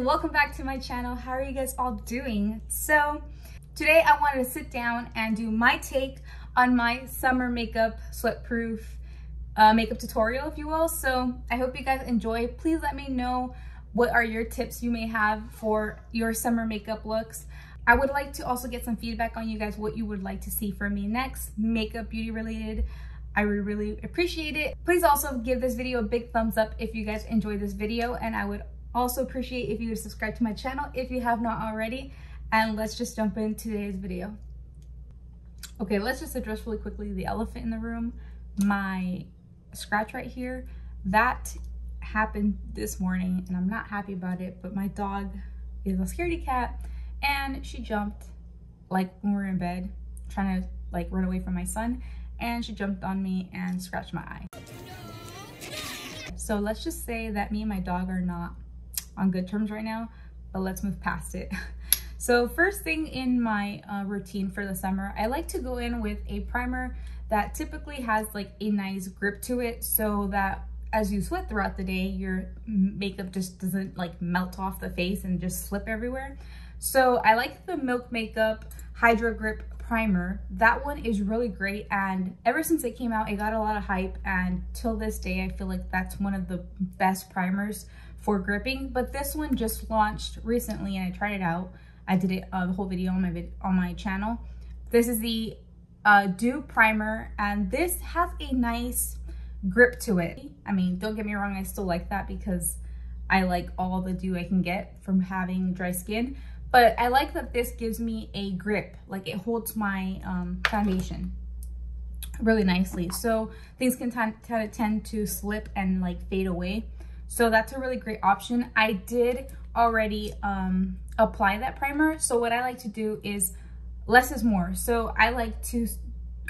welcome back to my channel. How are you guys all doing? So today I wanted to sit down and do my take on my summer makeup sweatproof makeup tutorial, if you will. So I hope you guys enjoy. Please let me know what are your tips you may have for your summer makeup looks. I would like to also get some feedback on you guys, what you would like to see from me next, makeup, beauty related. I would really appreciate it. Please also give this video a big thumbs up if you guys enjoyed this video, and I would also appreciate if you would subscribe to my channel if you have not already. And let's just jump into today's video. Okay, let's just address really quickly the elephant in the room. My scratch right here, that happened this morning and I'm not happy about it, but my dog is a scaredy cat and she jumped like when we were in bed trying to like run away from my son, and she jumped on me and scratched my eye. So let's just say that me and my dog are not on good terms right now, but let's move past it. So first thing in my routine for the summer, I like to go in with a primer that typically has like a nice grip to it, so that as you sweat throughout the day, your makeup just doesn't like melt off the face and just slip everywhere. So I like the Milk Makeup Hydro Grip Primer. That one is really great, and ever since it came out, it got a lot of hype, and till this day I feel like that's one of the best primers for gripping. But this one just launched recently and I tried it out. I did it the whole video on my channel. This is the Dew Primer, and this has a nice grip to it. I mean, don't get me wrong, I still like that because I like all the dew I can get from having dry skin, but I like that this gives me a grip, like it holds my foundation really nicely, so things can tend to slip and like fade away. So that's a really great option. I did already apply that primer, so what I like to do is less is more. So I like to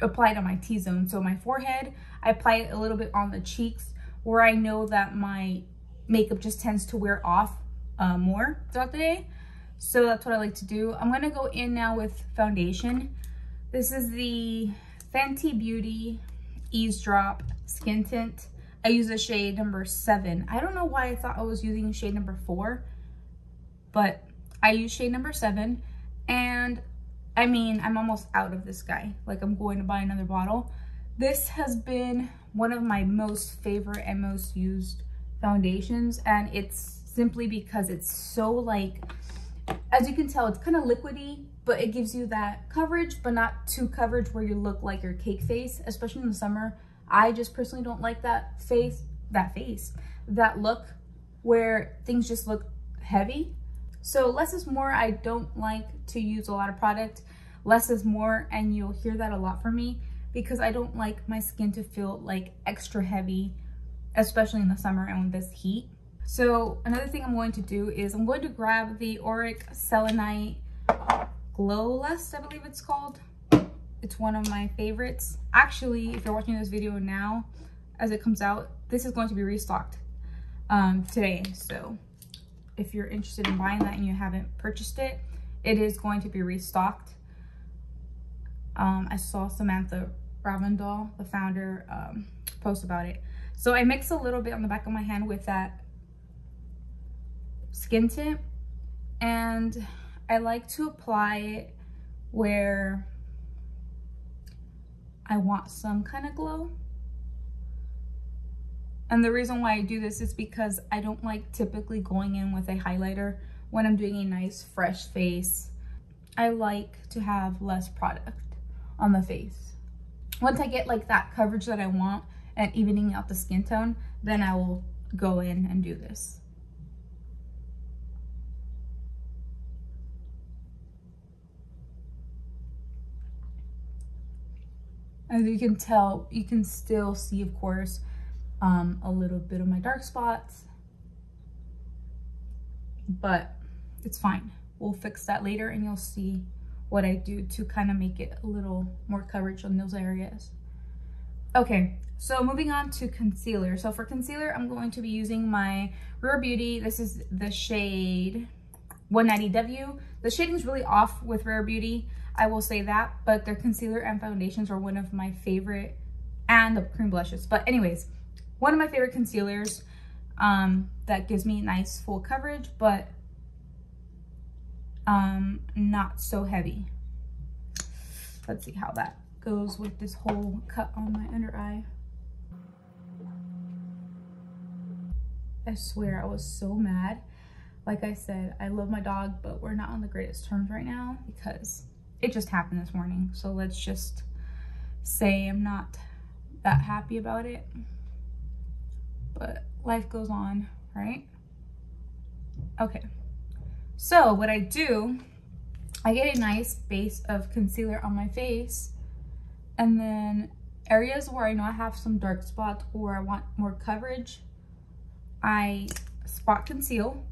apply it on my T-zone, so my forehead. I apply it a little bit on the cheeks where I know that my makeup just tends to wear off more throughout the day. So that's what I like to do. I'm gonna go in now with foundation. This is the Fenty Beauty Eaze Drop Skin Tint. I use the shade number 7. I don't know why I thought I was using shade number 4, but I use shade number 7. And I mean, I'm almost out of this guy. Like, I'm going to buy another bottle. This has been one of my most favorite and most used foundations, and it's simply because it's so like, as you can tell, it's kind of liquidy, but it gives you that coverage, but not too coverage where you look like your cake face, especially in the summer. I just personally don't like that look where things just look heavy. So less is more. I don't like to use a lot of product. Less is more, and you'll hear that a lot from me because I don't like my skin to feel like extra heavy, especially in the summer and with this heat. So another thing I'm going to do is I'm going to grab the Auric Selenite Glow Lust, I believe it's called. It's one of my favorites. Actually, if you're watching this video now, as it comes out, this is going to be restocked today. So if you're interested in buying that and you haven't purchased it, it is going to be restocked. I saw Samantha Ravindal, the founder, post about it. So I mix a little bit on the back of my hand with that skin tint, and I like to apply it where I want some kind of glow. And the reason why I do this is because I don't like typically going in with a highlighter when I'm doing a nice fresh face. I like to have less product on the face. Once I get like that coverage that I want and evening out the skin tone, then I will go in and do this. As you can tell, you can still see, of course, a little bit of my dark spots, but it's fine. We'll fix that later and you'll see what I do to kind of make it a little more coverage on those areas. Okay, so moving on to concealer. So for concealer, I'm going to be using my Rare Beauty. This is the shade 190W. The shading is really off with Rare Beauty, I will say that, but their concealer and foundations are one of my favorite, and the cream blushes. But anyways, one of my favorite concealers that gives me nice full coverage, but not so heavy. Let's see how that goes with this whole cut on my under eye. I swear I was so mad. Like I said, I love my dog, but we're not on the greatest terms right now because it just happened this morning. So let's just say I'm not that happy about it, but life goes on, right? Okay, so what I do, I get a nice base of concealer on my face, and then areas where I know I have some dark spots or I want more coverage, I spot conceal.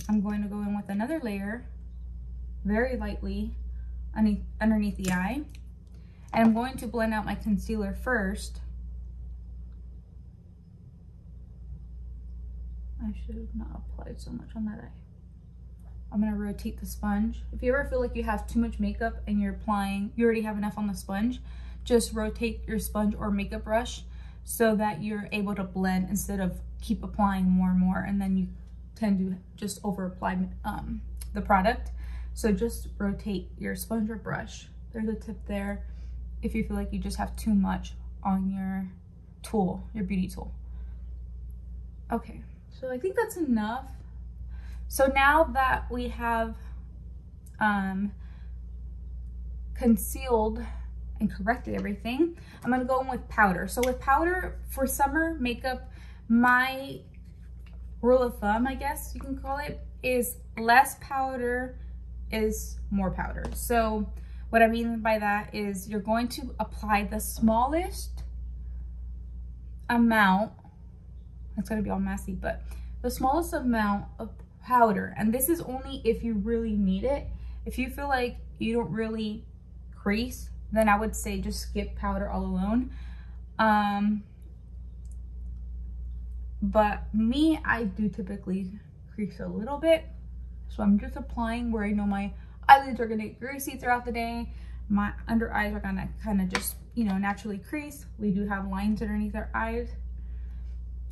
I'm going to go in with another layer very lightly underneath the eye, and I'm going to blend out my concealer first. I should have not applied so much on that eye. I'm going to rotate the sponge. If you ever feel like you have too much makeup and you're applying, you already have enough on the sponge, just rotate your sponge or makeup brush so that you're able to blend instead of keep applying more and more, and then you tend to just over apply the product. So just rotate your sponge or brush. There's a tip there if you feel like you just have too much on your tool, your beauty tool. Okay, so I think that's enough. So now that we have concealed and corrected everything, I'm gonna go in with powder. So with powder for summer makeup, my rule of thumb, I guess you can call it, is less powder is more powder. So what I mean by that is you're going to apply the smallest amount, it's gonna be all messy, but the smallest amount of powder, and this is only if you really need it. If you feel like you don't really crease, then I would say just skip powder all alone. But me, I do typically crease a little bit, so I'm just applying where I know my eyelids are gonna get greasy throughout the day. My under eyes are gonna kind of just, you know, naturally crease. We do have lines underneath our eyes,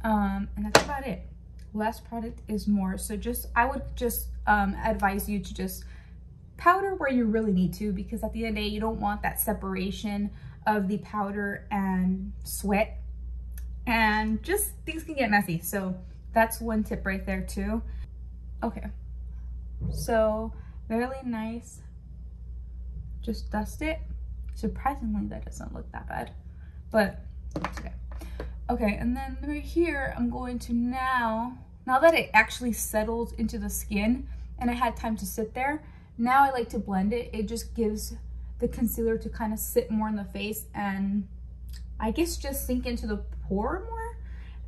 and that's about it. Less product is more. So just, I would just advise you to just powder where you really need to, because at the end of the day, you don't want that separation of the powder and sweat, and just things can get messy. So that's one tip right there too. Okay, so really nice, just dust it. Surprisingly, that doesn't look that bad, but it's okay. Okay, and then right here, I'm going to now that it actually settles into the skin and I had time to sit there, now I like to blend it. It just gives the concealer to kind of sit more in the face and I guess just sink into the pore more,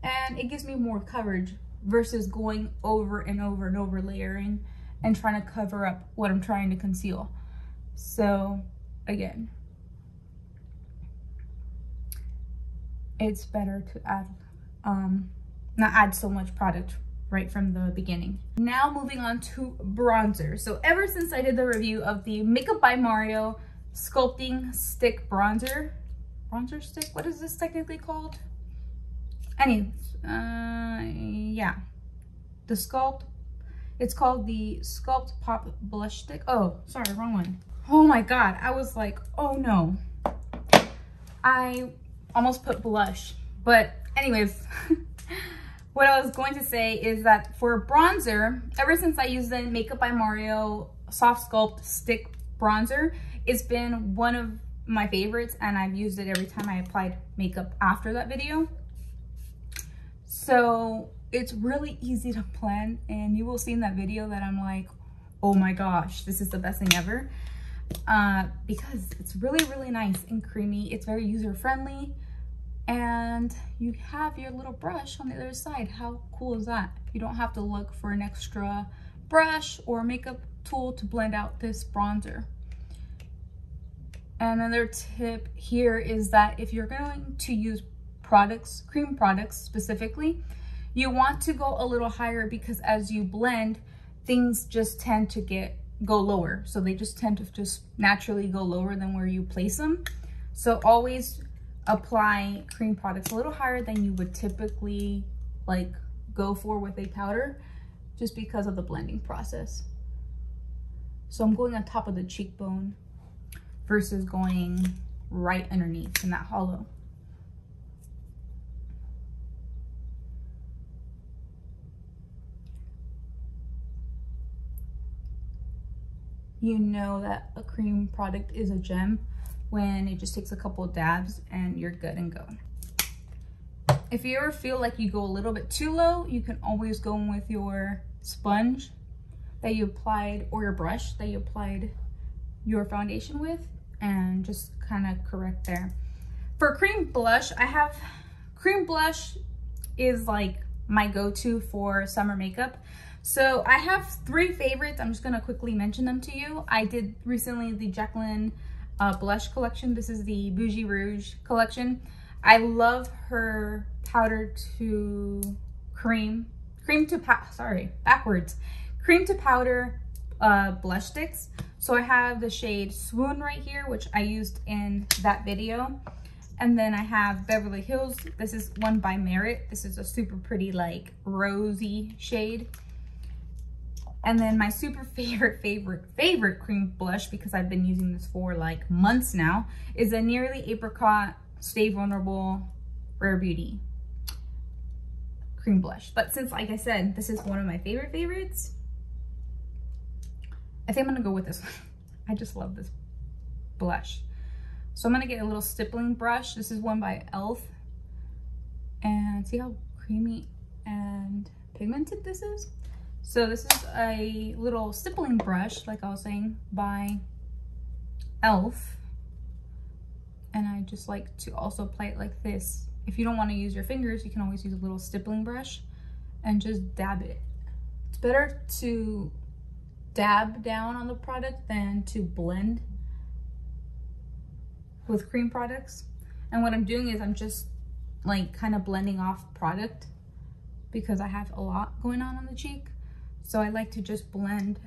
and it gives me more coverage versus going over and over and over layering and trying to cover up what I'm trying to conceal. So again, it's better to add not add so much product right from the beginning. Now moving on to bronzer. So ever since I did the review of the Makeup by Mario Sculpting Stick Bronzer stick, what is this technically called? Anyways, yeah, the Sculpt, it's called the Sculpt Pop Blush Stick. Oh, sorry, wrong one. Oh my God, I was like, oh no. I almost put blush, but anyways, what I was going to say is that for bronzer, ever since I used the Makeup by Mario Soft Sculpt Stick Bronzer, it's been one of my favorites, and I've used it every time I applied makeup after that video. So it's really easy to blend, and you will see in that video that I'm like, oh my gosh, this is the best thing ever, because it's really, really nice and creamy. It's very user-friendly, and you have your little brush on the other side. How cool is that? You don't have to look for an extra brush or makeup tool to blend out this bronzer. Another tip here is that if you're going to use products, cream products specifically, you want to go a little higher, because as you blend, things just tend to go lower. So they just tend to just naturally go lower than where you place them. So always apply cream products a little higher than you would typically go for with a powder, just because of the blending process. So I'm going on top of the cheekbone versus going right underneath in that hollow. You know that a cream product is a gem when it just takes a couple of dabs and you're good and go. If you ever feel like you go a little bit too low, you can always go in with your sponge that you applied, or your brush that you applied your foundation with, and just kind of correct there. For cream blush, cream blush is like my go-to for summer makeup. So I have 3 favorites. I'm just gonna quickly mention them to you. I did recently the Jacqueline blush collection. This is the Bougie Rouge collection. I love her powder to cream to powder blush sticks. So I have the shade Swoon right here, which I used in that video. And then I have Beverly Hills. This is one by Merit. This is a super pretty, like, rosy shade. And then my super favorite cream blush, because I've been using this for like months now, is a Nearly Apricot Stay Vulnerable Rare Beauty cream blush. But since, like I said, this is one of my favorites, I think I'm gonna go with this one. I just love this blush. So I'm gonna get a little stippling brush. This is one by e.l.f. And see how creamy and pigmented this is? So this is a little stippling brush, like I was saying, by e.l.f. And I just like to also apply it like this. If you don't want to use your fingers, you can always use a little stippling brush and just dab it. It's better to dab down on the product than to blend with cream products. And what I'm doing is I'm just like kind of blending off product because I have a lot going on the cheek. So I like to just blend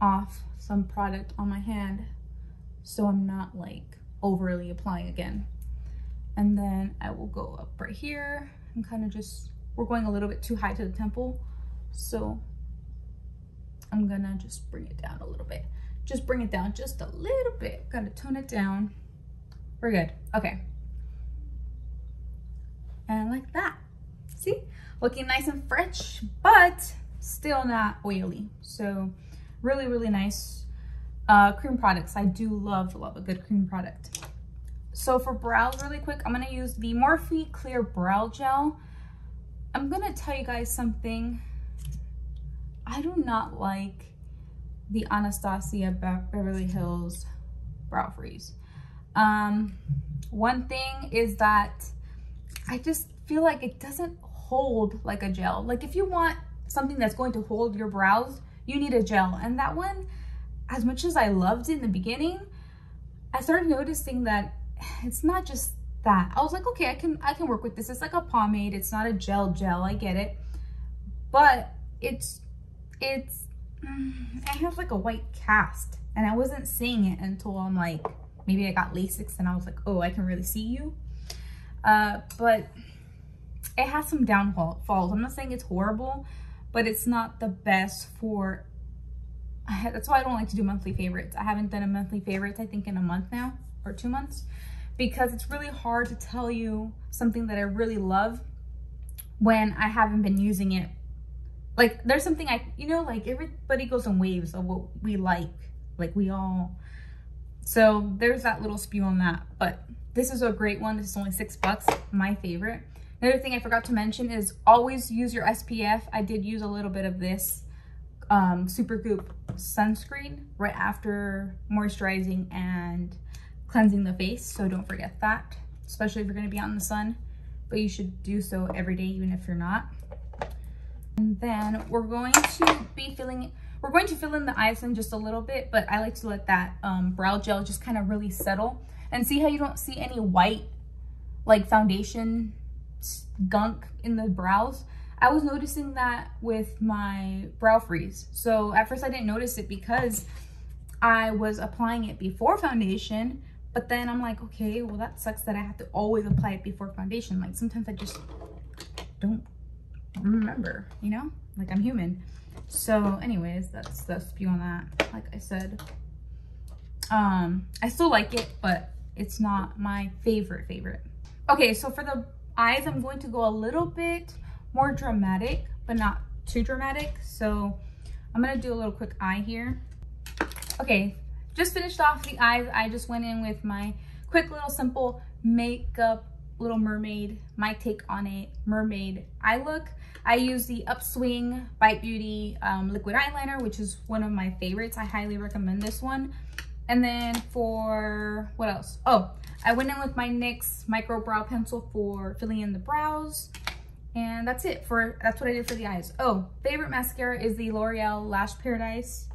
off some product on my hand so I'm not like overly applying again. And then I will go up right here and kind of just, we're going a little bit too high to the temple. So I'm gonna just bring it down a little bit. Just bring it down just a little bit. Gotta tone it down. We're good. Okay. And like that. See? Looking nice and fresh, but still not oily. So really, really nice cream products. I do love a good cream product. So for brows, really quick, I'm gonna use the Morphe Clear Brow Gel. I'm gonna tell you guys something. I do not like the Anastasia Beverly Hills Brow Freeze. One thing is that I just feel like it doesn't hold like a gel. Like if you want something that's going to hold your brows, you need a gel. And that one, as much as I loved it in the beginning, I started noticing that it's not just that. I was like, okay, I can work with this. It's like a pomade. It's not a gel. I get it. But it has like a white cast, and I wasn't seeing it until I'm like, maybe I got LASIK and I was like, oh, I can really see you. But it has some downfalls. I'm not saying it's horrible, but it's not the best for, that's why I don't like to do monthly favorites. I haven't done a monthly favorites, I think, in a month now, or 2 months, because it's really hard to tell you something that I really love when I haven't been using it. Like there's something like everybody goes in waves of what we like we all. So there's that little spew on that, but this is a great one. This is only $6, my favorite. Another thing I forgot to mention is always use your SPF. I did use a little bit of this Supergoop sunscreen right after moisturizing and cleansing the face, so don't forget that, especially if you're going to be out in the sun, but you should do so every day even if you're not. And then we're going to fill in the eyes in just a little bit, but I like to let that brow gel just kind of really settle. And see how you don't see any white like foundation gunk in the brows? I was noticing that with my brow freeze. So at first I didn't notice it because I was applying it before foundation, but then I'm like, okay, well that sucks that I have to always apply it before foundation. Like sometimes I just don't remember, you know, like I'm human. So anyways, that's the spew on that. Like I said, I still like it, but it's not my favorite. Okay, so for the eyes, I'm going to go a little bit more dramatic, but not too dramatic. So I'm gonna do a little quick eye here. Okay, just finished off the eyes. I just went in with my quick little simple makeup Little Mermaid, my take on a mermaid eye look. I use the Upswing Bite Beauty liquid eyeliner, which is one of my favorites. I highly recommend this one. And then for what else? Oh, I went in with my NYX micro brow pencil for filling in the brows. And that's it that's what I did for the eyes. Oh, favorite mascara is the L'Oreal Lash Paradise.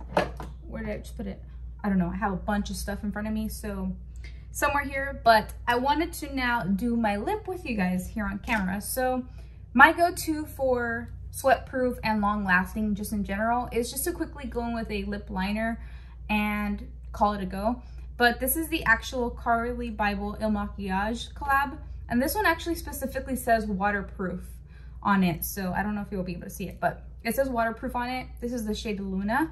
Where did I just put it? I don't know. I have a bunch of stuff in front of me, so somewhere here. But I wanted to now do my lip with you guys here on camera. So my go-to for sweat proof and long lasting just in general is just to quickly go in with a lip liner and call it a go. But this is the actual Carly Bible Il Maquillage collab, and this one actually specifically says waterproof on it, so I don't know if you'll be able to see it, but it says waterproof on it. This is the shade Luna.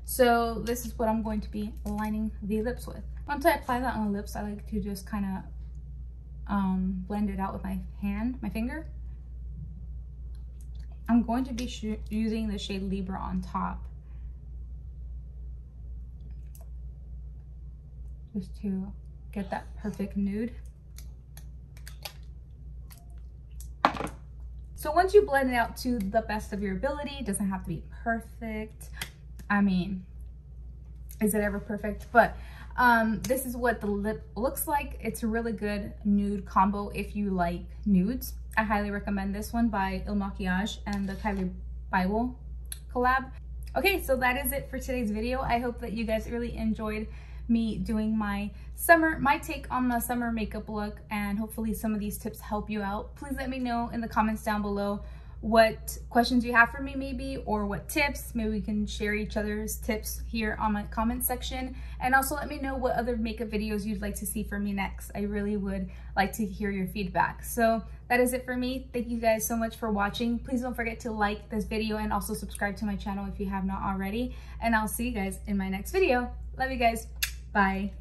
So this is what I'm going to be lining the lips with. Once I apply that on the lips, I like to just kind of blend it out with my finger. I'm going to be using the shade Libra on top, just to get that perfect nude. So once you blend it out to the best of your ability, it doesn't have to be perfect. I mean, is it ever perfect? But this is what the lip looks like. It's a really good nude combo if you like nudes. I highly recommend this one by Il Maquillage and the Carly Bible collab. Okay, so that is it for today's video. I hope that you guys really enjoyed me doing my take on the summer makeup look, and hopefully some of these tips help you out. Please let me know in the comments down below what questions you have for me, maybe, or what tips. Maybe we can share each other's tips here on my comment section. And also let me know what other makeup videos you'd like to see from me next. I really would like to hear your feedback. So that is it for me. Thank you guys so much for watching. Please don't forget to like this video and also subscribe to my channel if you have not already. And I'll see you guys in my next video. Love you guys. Bye.